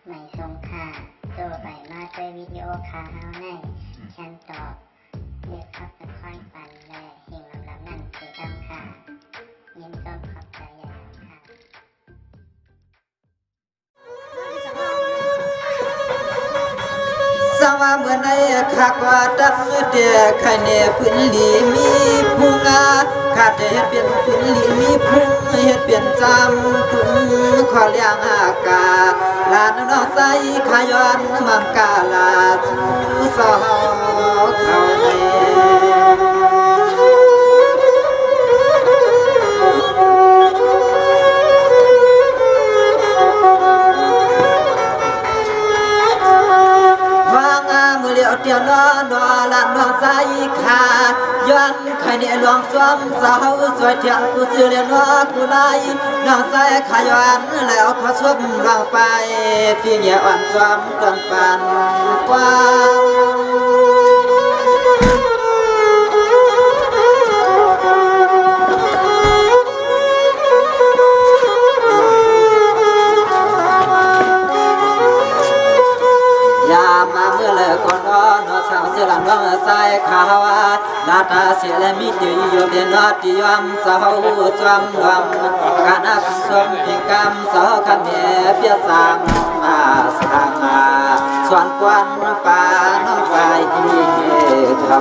ไม่ทรงค่าตัวใบมาด้วยวิดีโอคาเฮาในฉันตอบเลือกขับเป็นค่อยปันและเฮงลำนั่นคือดำค่ะยินต้นขอบใจใหญ่ค่ะสว่าเมื่อในคักว่าดังเดียใครเนพื้นลีมีพุงาขาดเฮ็ดเปลี่ยนพื้นลีมีพุงเฮ็ดเปลี่ยนจำพุงขอเลี้ยงอากาลานน้องใสขย้อนมังกาลาจูสอเขาเนเตียวนอนลานน้องใจขาดย้อนใครเนี่ยหลวงสวมสาวสวยเทียนกูซื้อเรียนว่ากูไล่น้องใจขย้อนแล้วขอชมเราไปพี่เงียอ่อนสวมต้นปันกว้างสาวเสียหลังน้องสายขาวลาตาเสียและมีดีอยู่เดียนอดียมสาวจวมรวมการนับชมเพียงกำสาวขันเมียเพียสามมาสร้างส่วนควันป่าน้องไฟที่เขา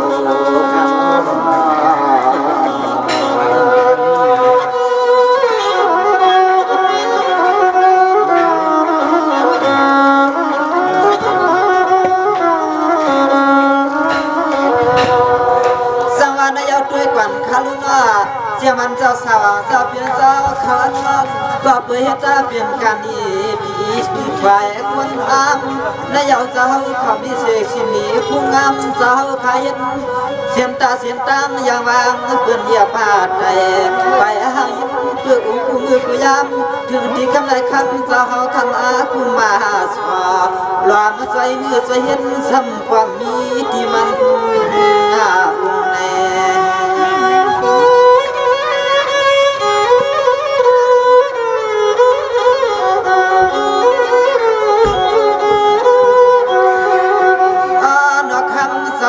คำคาลุนาเสียมันเจ้าสาวเจ้าเปลี่ยนเจ้าขานก็เปิดตาเปลี่ยนกันนี้พี่ไฟคนงามและยาวเจ้าเขามีเสกสินีผู้งามเจ้าขายเสียมตาเสียมตังอย่างวางเปื่อนเหยียบผาดใจไปหางยิ้มเพื่ออุ้งกูมือกูย้ำถึงที่คำไหนคำเจ้าคำอากูมาสวาลอมใส่เนื้อใส่เห็นซ้ำความมีที่มันอาบุญแน่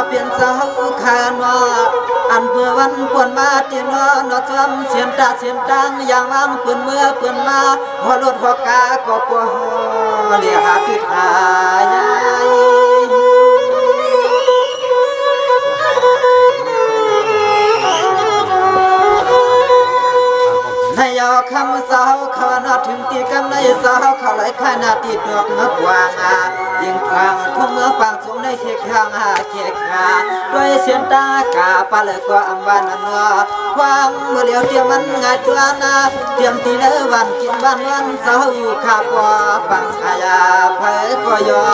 เปลี่ยนสาวขานว่าอันเมื่อวันปวนมาที่นอนจำเสียมตาเสียมตังอย่างวังปืนเมื่อปืนมาหัวรถหัวกาก็ปวดเลียหาติดหายในยอคำสาวเขานาถึงตีกำในสาวเขาไหลข้านาติดดอกนับวางยิงทางทุ่มเมื่อฟังสมในเคียข้างเคียขาด้วยเสียงตากาปลาเลยกว่าอัมบานันว่าความเมื่อเดียวเตรียมมันง่ายตัวนาเตรียมตีเนื้อวันกินวันสาวอยู่ข้าปอปังสายาเผยก็ยอ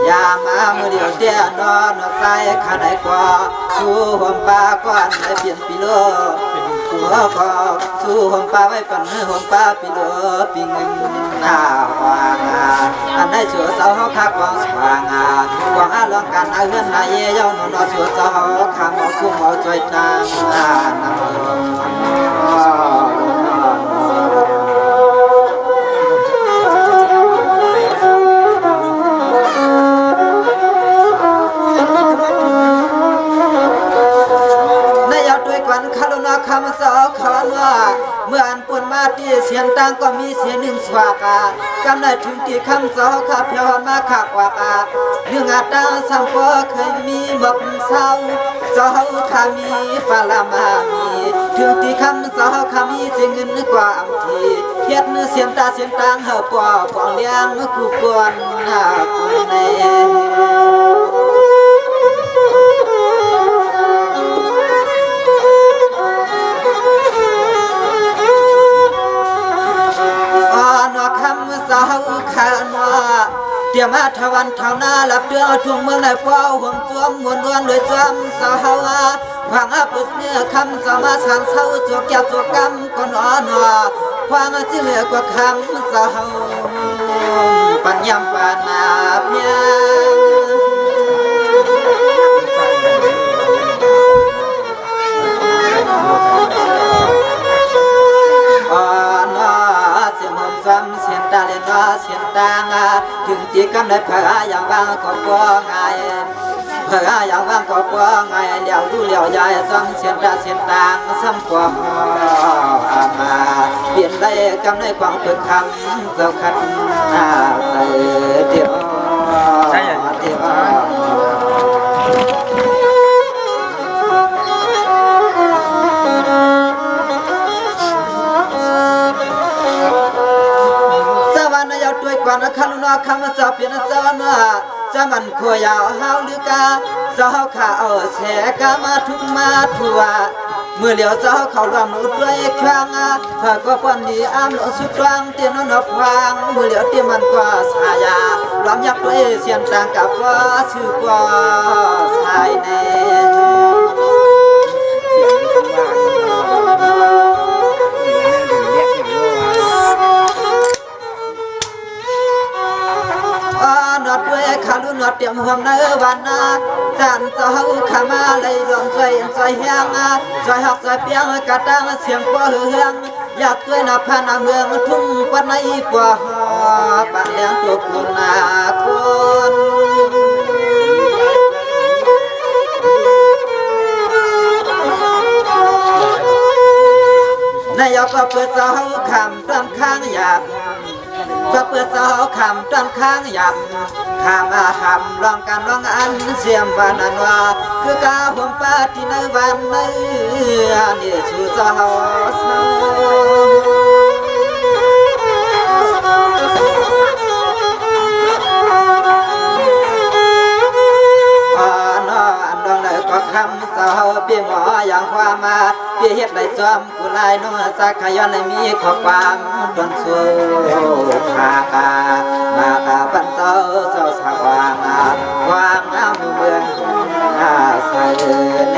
ยามาเมื่อเดียวเดียนอนใส่ขาไหนกว่าสู้หอมปลาก้อนไม่เปลี่ยนปีโลหัวก็สู้หอมปลาไว้ปั่นหอมปลาปีโลปีเงินหน้าวางอันได้ชัวสาวข้ากองสว่างกองอาลองกันอาเฮือนนายเย้านอนชัวสาวข้าหมอคุ้มเอาใจตามนคำสาวขานว่าเมื่ออันปวนมาตีเสียงต่างก็มีเสียงหนึ่งสวากากำได้ถึงที่คำสาวข้าเพียวมาขากว่ากาเรื่องอาตาสังก็เคยมีหมกเศร้าสาวข้ามีปลามามีถึงที่คำสาวข้ามีเสียงเงินกว่าอัมทีเฮ็ดเสียงตาเสียงต่างเห่าปอปองเลี้ยงกูกวนกูในสาวขานว่าเดี๋ยวมาทวันเท่าหน้าหลับเดือทุ่งเมืองในเฝ้าห่วงจวมมวนดวนโดยจวมสาวฟังปุ๊บเนื้อคำสามาสังเศร้าจวกแก้วจวกกำก็นอนว่าฟังที่เหลือกว่าคำสาวปัญญาปานาเพียง ถึงตีกันได้เผาอย่างว่างก็กลัวไงเผาอย่างว่างก็กลัวไงเลี้ยวดูเลี้ยวยายซ้ำเสียนตาเสียนตางซ้ำกว่ามาเปลี่ยนได้กำในความเปิดคำเจ้าขันหน้าใส่เดียวใช่เดียวด้วยกว่านักขันนอคำจะเปลี่ยนจะว่าจะมันขวยาวเฮาหรือกาจะเฮาขาเอาแสกามาทุกมาทัวเมื่อเหลียวจะเฮาเขารวมนุดด้วยครั้งถ้าก็ปันดีอ้ามหลสุดรังเตียนนอบวางเมื่อเหลียวเตียมันกว่าสายารวมยักด้วยเสียงต่างกับว่าชื่อกว่าสายแน่นอดด้วยขาลุนอดเตรียมห่วงเนื้อวันนาจันจะเฮาขามาเลยรวมใจใจเฮียงใจหักใจเปียงกระตังเสียงกว่าเฮืองอยากด้วยนับพันเมืองทุ่งกว่าในกว่าปะเลี้ยงตัวคุณนาคนนายกก็เปิดเสาคำต้นข้างอยากก็เปิดเสาคำต้นข้างยำข้ามาหำลองกันลองอันเสียมวันนั้นว่าคือกาหัวปาที่ในวันนี้นี่ชูเสาเสาก็คำเศร้าเปียหมออย่างความมาเปียเฮ็ดได้จอมกุลายน้องสักขย้อนให้มีข้อความตนสู้ขากามาตาปันเจ้าเจ้าสว่างความงามเมืองใส่ใน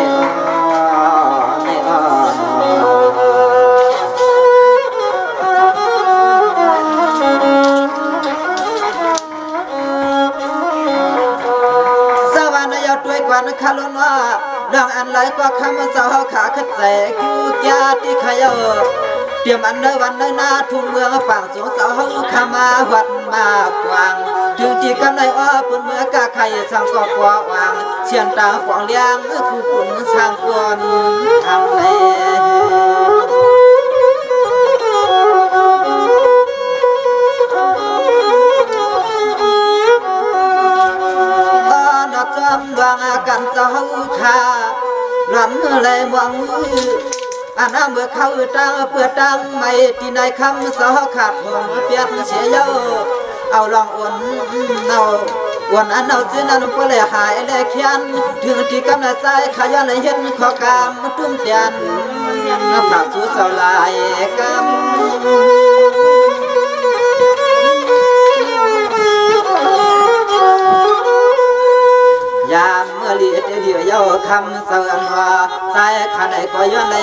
ด้วยกว่านักขันว่าดังอันไรก็คำเสาขาขัดแสคือแก่ที่ขยเตรียมอันในวันในหน้าทุ่งเมืองฝั่งสงเสาขามาวัดมากวางถึงที่กันในอ้อปุ่นเมื่อกะไข่สังก็กว่าวางเชียนตาขวางเลี้ยงคือปุ่นสร้างกวนทำเลยจำดวงกันเจ้าขาหลันเลยมองมืออันน้ำเมื่อเขาตั้งเปิดตั้งไม่ที่ในคำเสาขาดหัวเปียกเสียเยาเอาลองอ่อนเอาอ่อนอันเอาซื้อนั้นก็เลยหายเลยเขียนถึงที่กำลังใจขยันเลยเห็นขอกามทุ่มเตียนผักสู้เสาลายกำยามเมื่อลีเดียวเย้าคำเสือนว่าใจขันไอ้ก็ย้อนเลย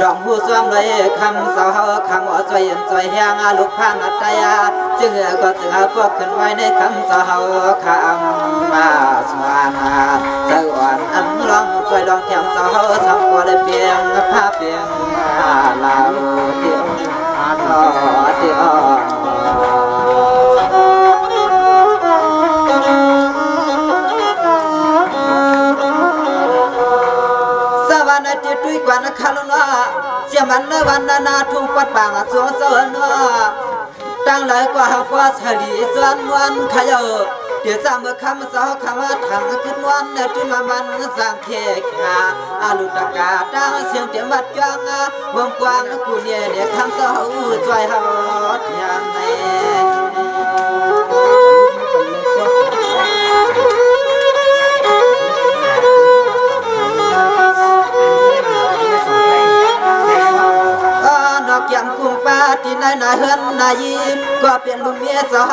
ดองหูซ้อมเลยคำเสือคำว่าใจเย็นใจแห้งลูกพานัดใจจึงก็จึงพวกขึ้นไว้ในคำเสือคำมาสวานาใจอ่อนอันลองใจลองแถมเสือทำก็ได้เพียงผ้าเพียงลาวเดียวเดียวด้วยกว่านักขันว่าเสียมันในวันนาทุ่งปัดปางสวงเสนว่าตั้งหลายกว่าฟ้าสลีสวนวันขยเดี๋ยวจะเมื่อคำสาวคำว่าทางขึ้นวันเนี่ยที่มามันสังเขขาอาลุตกาตั้งเสียงเตียมบัดจังวงกว้างกูเนี่ยคำสาวใจหอดอย่างไรเกี่ยมกุมป้าที่นายนาเฮือนนายก็เปลี่ยนลุงเมียสาว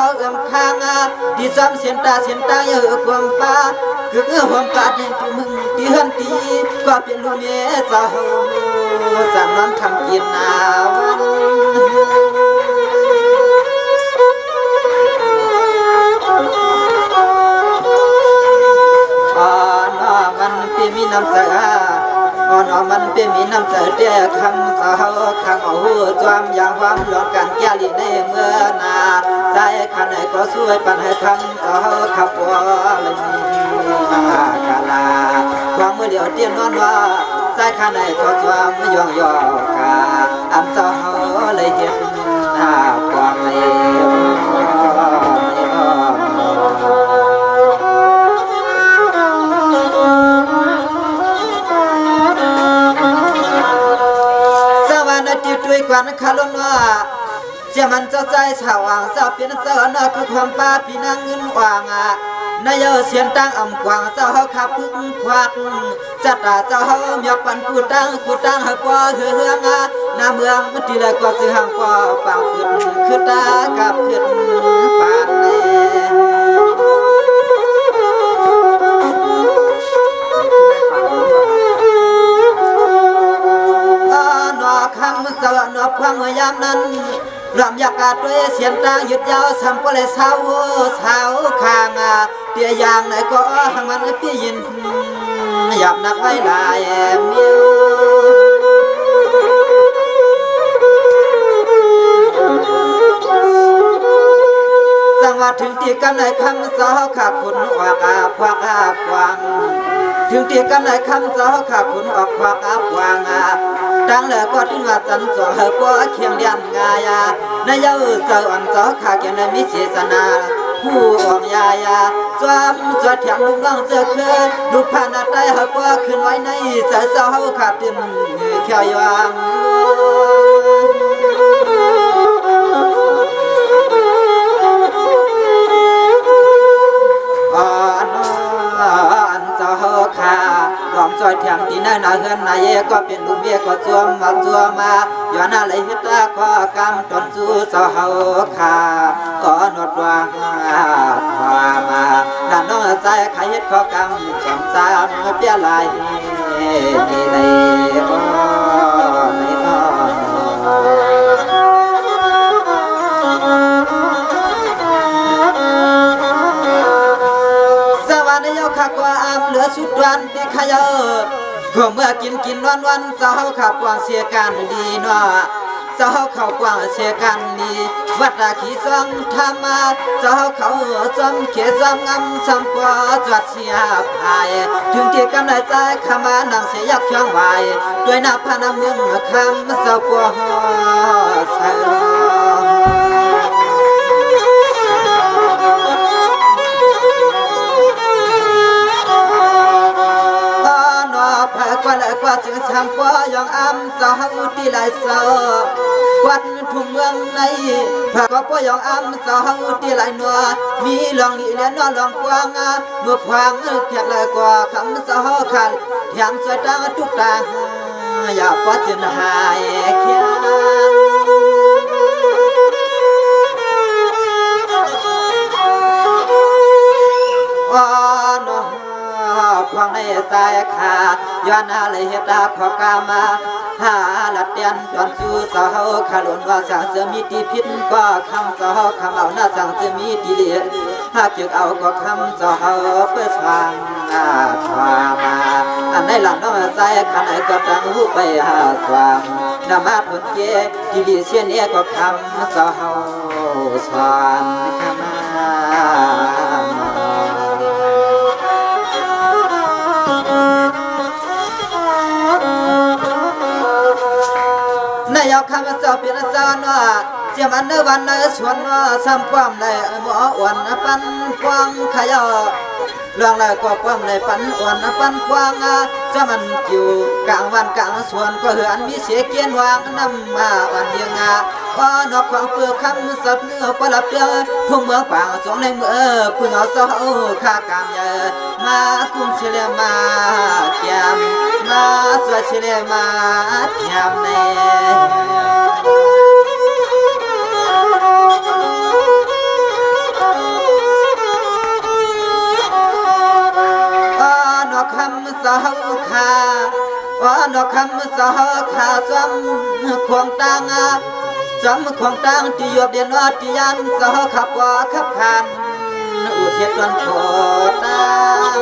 ข้างที่ซ้ำเสียนตาเยอะกุมป้าคือหัวปาที่มึงที่เฮือนตีก็เปลี่ยนลุงเมียสาวสั่งน้ำคำกินนาวันมันที่มีน้ำใจมันเป็นมีน้ำใจเดียคำสาวคำหูจวมอย่างความหลอกกันแก่ ลีในเมื่อนาใจขันให้ก็ช่วยปันให้คำต่อขับว่าเลยมีกาลาความมือเดียวเตี้ยนนอนว่าใจขันให้ก็ช่วยไม่ย่องย่อกาอันเจ้าเลยเห็นความในด้วยควันคาลงว่าเจ้ามันเจ้าใจชาวอ่างเจ้าเป็นเจ้าหน้าคือความป้าพี่นางเงินว่างนายเสียนตั้งอ่ำกวางเจ้าเขาขับพึ่งควักจัดตาเจ้าเขาเมียปันกูตั้งให้กว่าเฮืองหน้าเมืองที่ไรก็ซื้อห่างกว่าปังขึ้นคือตากับขึ้นปานเล่คำสวรรค์ความยามนั้นรำยากาศด้วยเสียงตาหยุดยาวสัมปเลยเศร้าคางเตียยางไหนก็หังมันพี่ยินหยับนักไว้ลายมิวสังว่าถึงที่กันในคำสาวขาดคุณออกควักวางถึงที่กันในคำสาวขาดคุณออกควักวางดังเลยก็ถึงว่าจันทร์จ่อหัวเคียงเลียนงายในเย้าเจ้าอันเจ้าขาเกียนในมิเศษนาผู้ออกยายจวมจวดเถียงลุงน้องเจอเคยลูกผ่านใต้หัวขึ้นไว้ในเจ้าเจ้าขาดตื่นเขียวยางอันเจ้าขาลองจอยเถียงที่นั่นนาเฮือนนายก็เป็นลูกเมียก็จวมมาย้อนอะไรฮิตาก็กำจนสู้เจ้าขาก็นวดวางมาด้านน้องใจใครฮิตข้อกำจำจำเปี้ยลายนี่ข้ากว่าอามเหลือสุดวันที่ขยก็เมื่อกินวันเจ้าข้ากว่าเสียกันดีเนาะเจ้าเขากว่าเสียกันดีวัดราขีซองธรรมาเจ้าเขาจำเขียจำงำจำกว่าจวัดเสียพายถึงที่กำไรใจขมานังเสียยักเชียงไว้ด้วยหน้าพนาเมืองคำเจ้าปัวใส่กว่าจึงทำกว่ายองอ้ำเจ้าที่ไหลเสาวัดทุ่งเมืองในพระก็ป่อยองอ้ำเจ้าที่ไหลนัวมีลองนี่เลี้ยนลองกว้างเมื่อควางแขกไหลกว่าคำเจ้าขันแถมสวยตาทุกตาอย่าปอดจึงหายเขียควงในสายขาย้อนอะไรเหตุขอกามาหาลัดเตียนจนสู่สาวขาลุนว่าสั่งจะมีตีพิษก็คำสาวคำเอาหน้าสั่งจะมีตีเลียหากจึกเอาก็คำสาวเพื่อฟังทว่ามาอันในหลังน้องสายขันไหนก็ตั้งหูไปหาสว่างนามาผลเกตีเลียเสียนเอก็คำสาวสอนขมายาวคำเจ้าเปลี่ยนสานว่าเสียมันในวันในสวนว่าซ้ำความในหมออ้วนปันกว้างขยอเรื่องอะไรก็ความในปันอ้วนปันกว้างจะมันอยู่กลางวันกลางสวนก็เหือนมีเสียเกียนวางน้ำมาวันเดียงพอนอกความเปลือกคำสับเนื้อปลับเดือทุ่งเมืองป่าสองในเมื่อพึ่งเอาเสาข้ากามเยอะมาคุ้มเฉลี่ยมาเทียมมาสวยเฉลี่ยมาเทียมในคำสาวขาว่านกคำสาวขาจำควงตังจำควงตังที่ยบเดียนวัดที่ยันสาวขับว่าขับขันอุเทศวันโคตัง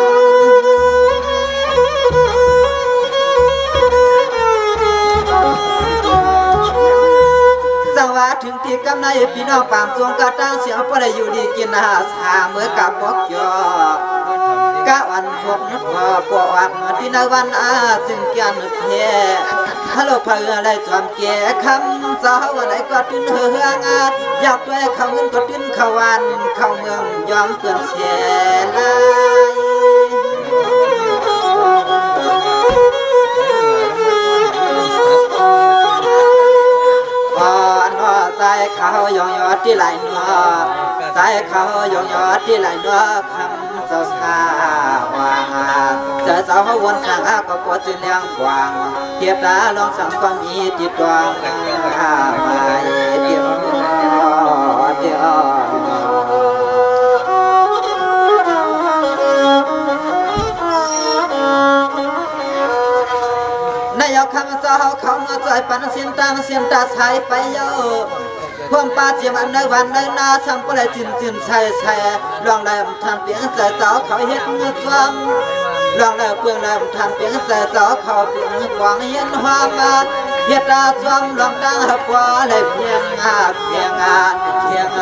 สวัสดิ์ถึงที่กำ ในพี่น้องปางสวงกะตั้งเสียงพอได้อยู่ดีกินอาสาเมื่อกับบอกยอกะวันพบนึกว่าปวดที่ในวันอาซึ่งกันเพียฮัลโหลเพื่ออะไรสวมแก่คำสาววันไหนก็ตื่นเฮืองอยากด้วยเขาเงินก็ตื่นเขาวันเข้าเมืองยอมเปลี่ยนเสียลายใจเขายองยอดที่ไหลนัวใจเขายองยอดที่ไหลนัวคำสาวสาวางเจอสาววนสังก็ปวดจนเลี้ยงกวางเทียบตาลองสังก็มีติดดวงไม่เดียวเดียวนายคำสาวเขามาใจปันเสียนตังเสียนตาใช้ไปเยอะพวงป้าเจียมันในวันในนาสังก็เลยจินใส่ลองเลยทำเปียงใส่สาวเขาเห็ดเงือกฟังลองเลยเปลืองเลยทำเปียงใส่สาวเขาเปียงกวางเห็นหัวมาเห็ดตาจวงลองตั้งหัวเลยเพียง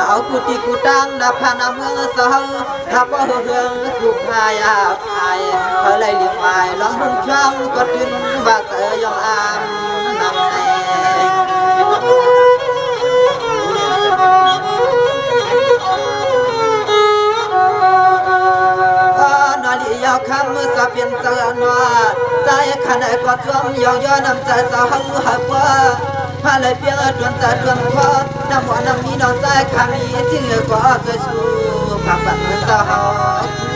เอากุฏิกุตังนับพันเมืองสาวทับว่าเฮืองกุพายเขาเลยเลี้ยงไว้ลองหุ่นช่างก็ดึงว่าเสยยองอามนำแน่คำสะเพียนเสือนัวใจขันก็ท่วมยองย้อนน้ำใจสาวหักว่าพาเลยเพียงดวนใจดวนคอน้ำหัวน้ำมีน้องใจคำนี้จึงก็จะชูผักปันสาว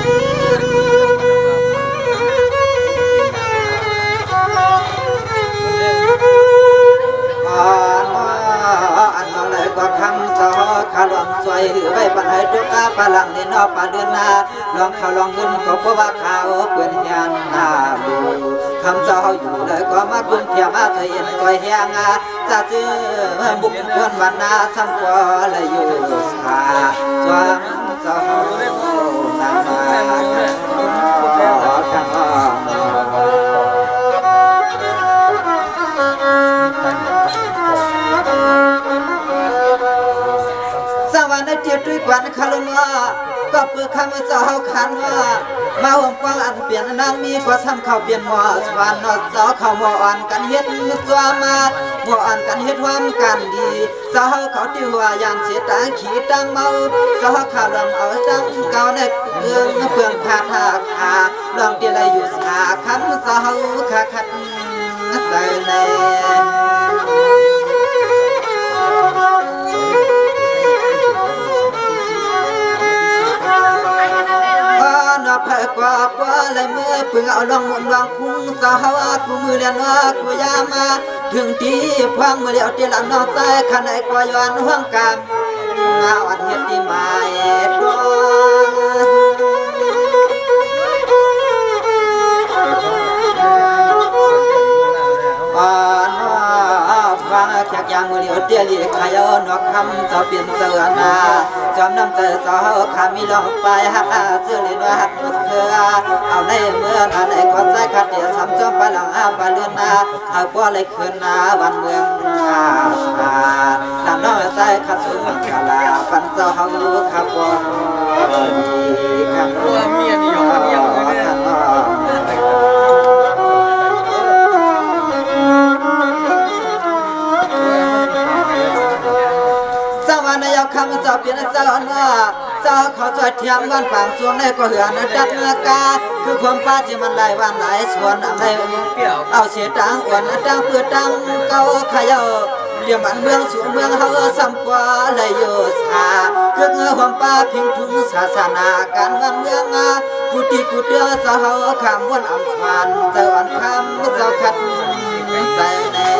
อันน้องเลยก็คำสอขาลวงสวยหือไว้ปันให้ทุกอาปลังในนอกปลาเดือนนาลองเขาลองเงินก็เพราะว่าเขาเปื่อนยานนาดูคำสออยู่เลยก็มากุนเทียมาเธอเห็นก้อยแหงจะเจอบุกคนวันนาสังกว่าเลยอยู่สาจวงสอนำมาขังสวรรค์เจียด้วยกวนคารุณาก็เพื่อคำสาวขันว่ามาห่วงกวางอันเปลี่ยนนางมีกว่าซ้ำเขาเปลี่ยนหมอสวรรค์นอสาวเขาหมออ่อนกันเฮ็ดตัวมาหมออ่อนกันเฮ็ดความกันดีสาวเขาที่หัวยานเสียตังขี่ตังเมาสาวขาลำเอาตังเก่าในเพื่องพาทาขาลองที่ไรอยู่สาคำสาวขาขัดใส่ในเพื่อกว่าเลยเมื่อเพิ่งเอาลองมนวางพุ่งสาวกูมือเลียนว่ากูยามาถึงที่พังเมื่อเดียวที่หลังนอกใจขันไอ้กว่าย้อนห่วงกามงาอันเฮ็ดที่มาดวฟังแขกยางมือเดียวเตี้ยลีขายนอกคำจะเปลี่ยนเสือนาจอมน้ำใจสาวขามีลองไปหักเสื้อเลยว่าหักเธอเอาในเมื่อนาในกว่าใจขัดเดียซ้ำจอมไปหลังไปเรือนนาเอากว่าเลยคืนนาวันเมืองนำน้องใจขัดสูงกาลาปันเจ้าเขาขับว่าขับว่าเมียนี่ยอมเมียคำจะเปลี่ยนเจ้าหน้าเจ้าเขาจะเทียมวันปางช่วงในก็เหือนดักเงากาคือความป้าที่มันได้วันไหลส่วนอะไรเอาเสียตังอ้วนตังเพื่อตังเก่าขยาเดี๋ยวมันเมืองสู่เมืองเฮาสัมปวาเลยโยสาคือเงาความป้าพิงทุงศาสนาการวันเมืองกุฏิกุเดียวเจ้าเฮาคำวนอัมพานเจ้าอันคำเจ้าขัดใจแน่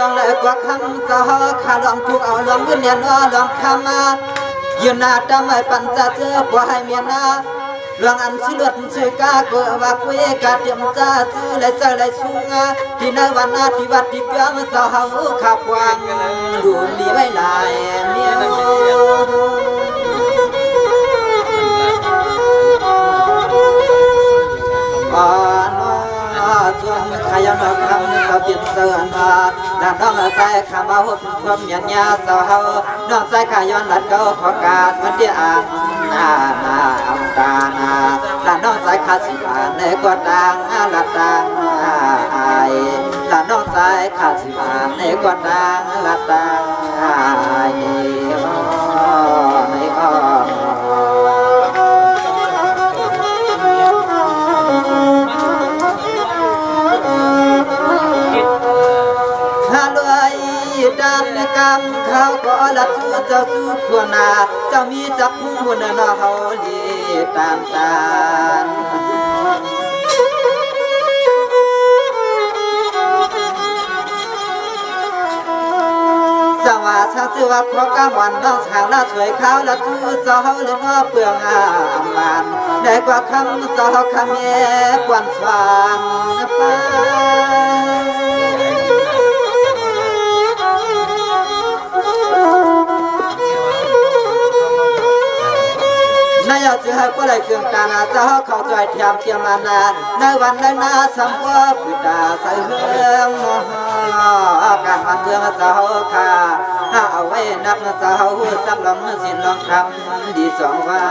ลองเลยกว่าคำสาวขาลองถูกเอาลองเงินเนียนลองคำมายืนหน้าตาไม่ปันจะเจอปวให้เมียนาลองอันสิลวดสื่อกาเกอว่าคุยกาเตรียมจ้าซื้อเลยเสเลยสูงที่ในวันนาที่วัดที่เพียงสาวขับวางดูดีไว้ลายเมียน นมาคำสบินเสือนมาลานน้องใส่ขามาหุบพรมยันยาสาวน้องใส่ขาย้อนหลัดเก้าขอกาดมันเดียอ่านนาอัมตานาลานน้องใส่ขาสิบานในกวดดังหลัดดังไอลานน้องใส่ขาสิบานในกวดดังหลัดดังไอในอ้อด้านกรรมเขาก็ละชูเจ้าสู้ควรนาเจ้ามีจักมุ่งหุ่นนอเฮาลีตามตานสว่าชาสิว่าพอกำวันน้องทางละช่วยเขาละชูเจ้าเฮาเลยน้อเปลืองอามานได้กว่าคำเจ้าคำแย่กวนสว่างฟ้านายจะให้ผู้ใดเกินตานาจะเข้าใจเทียมเทียมมานาในวันในนาสัมว่าปิดาใส่เรื่องการมันเมืองสาวขาเอาไว้นับสาวสักลองสินลองทำดีสองว่า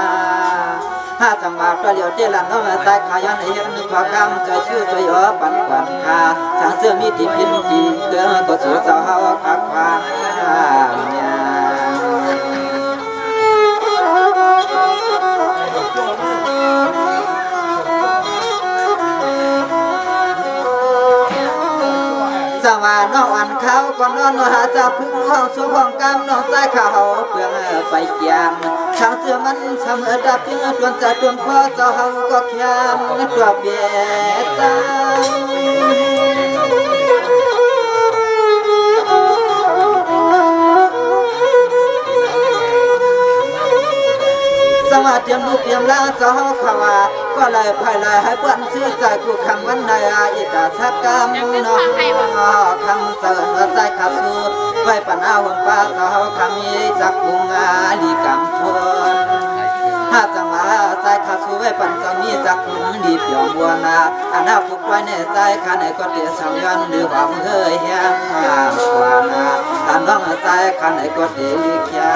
จังหวะประเดี๋ยวเจริญน้องสายขายันเห็นขวากำใจชื่อใจปันปันขาสางเสื้อมีที่พินดีเกลือก็สู้สาวขักผ่านสว่าน้องอันเขาก่อนนอนหาจะพึ่งห้องสู้ห้องกำน้องใจเขาเปลืองไปเกียงช่างเสื้อมันเสมอดับเพียงดวนใจดวนคอเจ้าเขาก็แค่ตัวเบียดใจสวัสดีลูกเตรียมแล้วสาวขวาก็เลยภายเลยให้เพื่อนซื้อใจกูคำวันในอิตาสักกำน้องคำเสริญใจขาสูไว้ปัญหาวันป้าสาวคำมีสักกุงาลีกำทนถ้าจังหวะใจขาสูไว้ปัญจะมีสักกุงดีเปียวบัวนาอันน่าผูกไว้ในใจข้าในก็เดียสังยันหรือว่าเฮ้ยแห้งกว่านาอันน้องใจข้าในก็เดียลิขยา